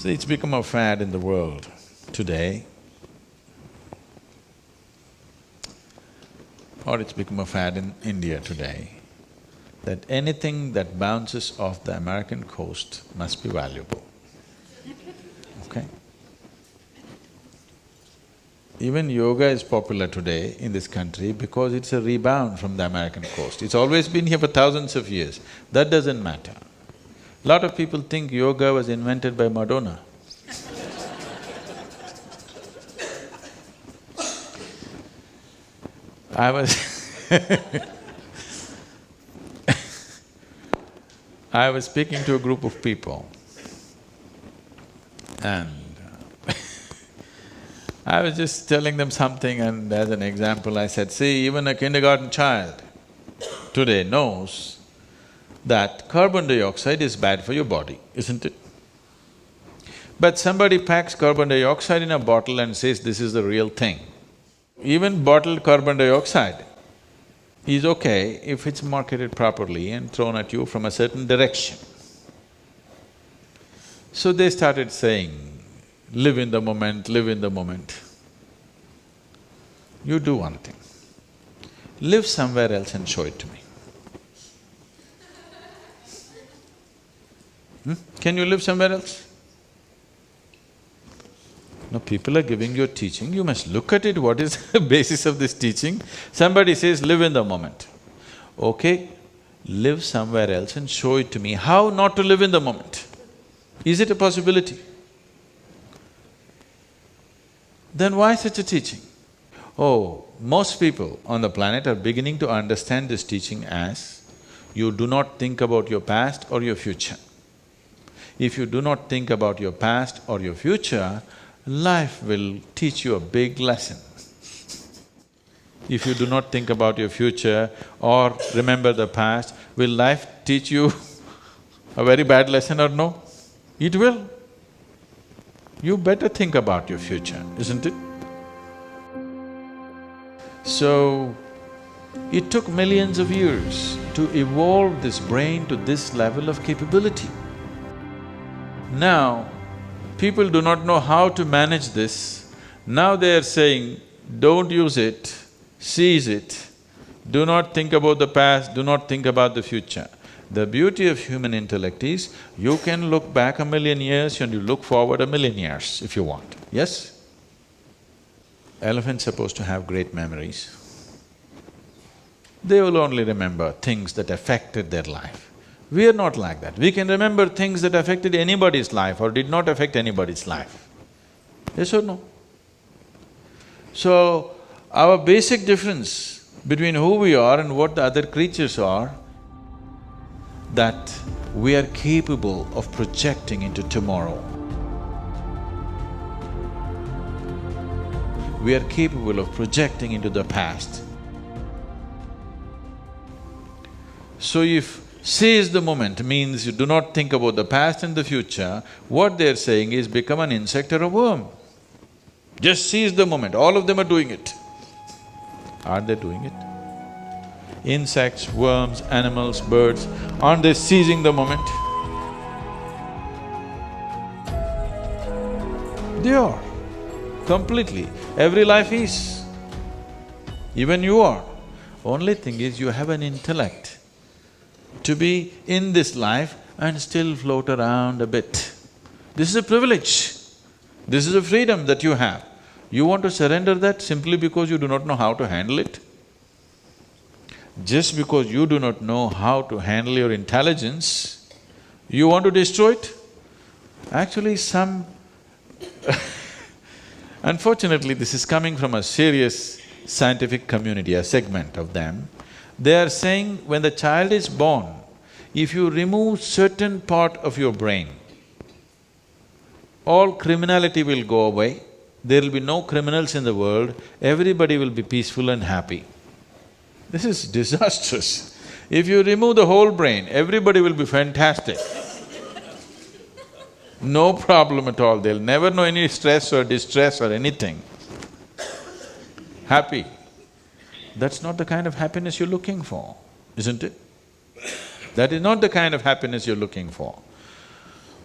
See, it's become a fad in the world today, or it's become a fad in India today, that anything that bounces off the American coast must be valuable, okay? Even yoga is popular today in this country because it's a rebound from the American coast. It's always been here for thousands of years. That doesn't matter. Lot of people think yoga was invented by Madonna. I was speaking to a group of people and I was just telling them something, and as an example I said, see, even a kindergarten child today knows that carbon dioxide is bad for your body, isn't it? But somebody packs carbon dioxide in a bottle and says this is the real thing. Even bottled carbon dioxide is okay if it's marketed properly and thrown at you from a certain direction. So they started saying, live in the moment, live in the moment. You do one thing, live somewhere else and show it to me. Can you live somewhere else? No, people are giving you a teaching, you must look at it, what is the basis of this teaching? Somebody says, live in the moment. Okay, live somewhere else and show it to me. How not to live in the moment? Is it a possibility? Then why such a teaching? Oh, most people on the planet are beginning to understand this teaching as, you do not think about your past or your future. If you do not think about your past or your future, life will teach you a big lesson. If you do not think about your future or remember the past, will life teach you a very bad lesson or no? It will. You better think about your future, isn't it? So, it took millions of years to evolve this brain to this level of capability. Now, people do not know how to manage this. Now they are saying, don't use it, seize it, do not think about the past, do not think about the future. The beauty of human intellect is, you can look back a million years and you look forward a million years if you want, yes? Elephants are supposed to have great memories. They will only remember things that affected their life. We are not like that. We can remember things that affected anybody's life or did not affect anybody's life. Yes or no? So, our basic difference between who we are and what the other creatures are, that we are capable of projecting into tomorrow. We are capable of projecting into the past. So if seize the moment means you do not think about the past and the future, what they're saying is become an insect or a worm. Just seize the moment, all of them are doing it. Are they doing it? Insects, worms, animals, birds, aren't they seizing the moment? They are, completely. Every life is. Even you are. Only thing is you have an intellect to be in this life and still float around a bit. This is a privilege. This is a freedom that you have. You want to surrender that simply because you do not know how to handle it? Just because you do not know how to handle your intelligence, you want to destroy it? Actually, unfortunately, this is coming from a serious scientific community, a segment of them. They are saying when the child is born, if you remove certain part of your brain, all criminality will go away, there will be no criminals in the world, everybody will be peaceful and happy. This is disastrous. If you remove the whole brain, everybody will be fantastic. No problem at all, they'll never know any stress or distress or anything. Happy. That's not the kind of happiness you're looking for, isn't it? That is not the kind of happiness you're looking for.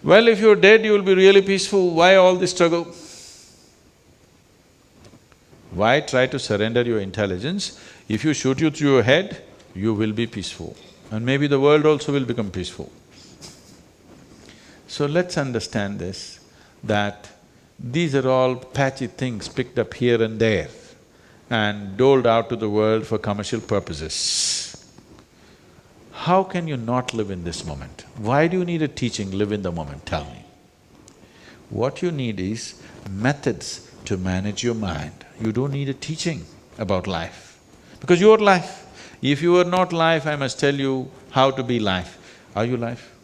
Well, if you're dead, you'll be really peaceful. Why all this struggle? Why try to surrender your intelligence? If you shoot you through your head, you will be peaceful. And maybe the world also will become peaceful. So let's understand this, that these are all patchy things picked up here and there and doled out to the world for commercial purposes. How can you not live in this moment? Why do you need a teaching, live in the moment, tell me? What you need is methods to manage your mind. You don't need a teaching about life, because you're life. If you are not life, I must tell you how to be life. Are you life?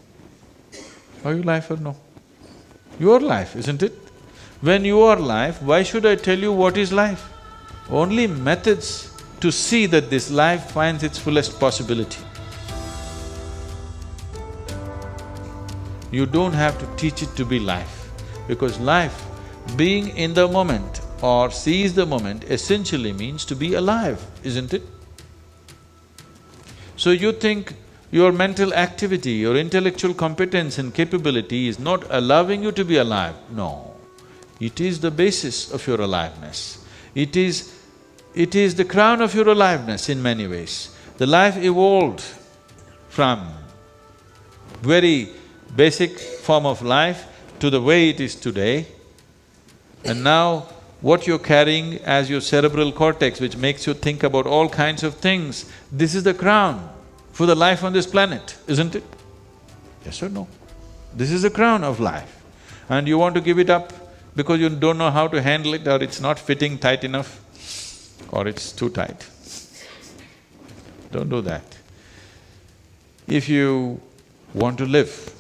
Are you life or no? You are life, isn't it? When you are life, why should I tell you what is life? Only methods to see that this life finds its fullest possibility. You don't have to teach it to be life, because life, being in the moment or seize the moment, essentially means to be alive, isn't it? So you think your mental activity, your intellectual competence and capability is not allowing you to be alive. No, it is the basis of your aliveness. It is the crown of your aliveness in many ways. The life evolved from very basic form of life to the way it is today, and now what you're carrying as your cerebral cortex, which makes you think about all kinds of things, this is the crown for the life on this planet, isn't it? Yes or no? This is the crown of life. And you want to give it up because you don't know how to handle it, or it's not fitting tight enough, or it's too tight. Don't do that. If you want to live,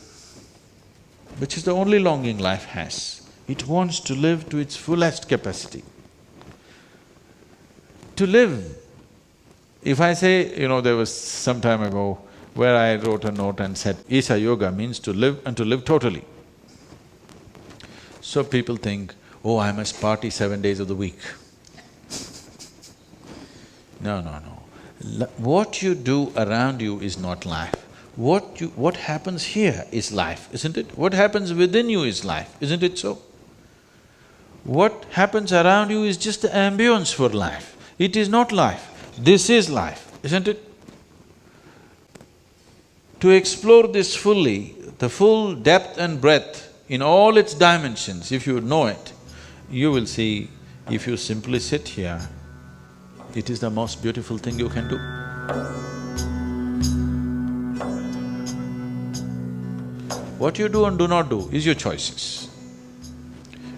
which is the only longing life has, it wants to live to its fullest capacity. To live, if I say, there was some time ago where I wrote a note and said, Isha Yoga means to live and to live totally. So people think, oh, I must party 7 days of the week. No, no, no. What you do around you is not life. What happens here is life, isn't it? What happens within you is life, isn't it so? What happens around you is just the ambience for life. It is not life. This is life, isn't it? To explore this fully, the full depth and breadth in all its dimensions, if you know it, you will see, if you simply sit here, it is the most beautiful thing you can do. What you do and do not do is your choices.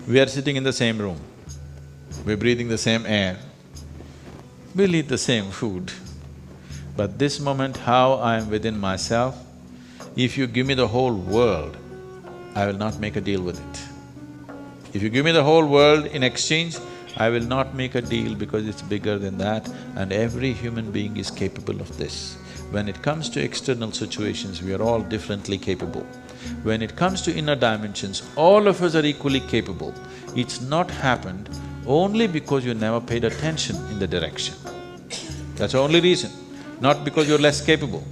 We are sitting in the same room, we're breathing the same air, we'll eat the same food. But this moment, how I am within myself, if you give me the whole world, I will not make a deal with it. If you give me the whole world in exchange, I will not make a deal because it's bigger than that, and every human being is capable of this. When it comes to external situations, we are all differently capable. When it comes to inner dimensions, all of us are equally capable. It's not happened only because you never paid attention in the direction. That's the only reason, not because you're less capable.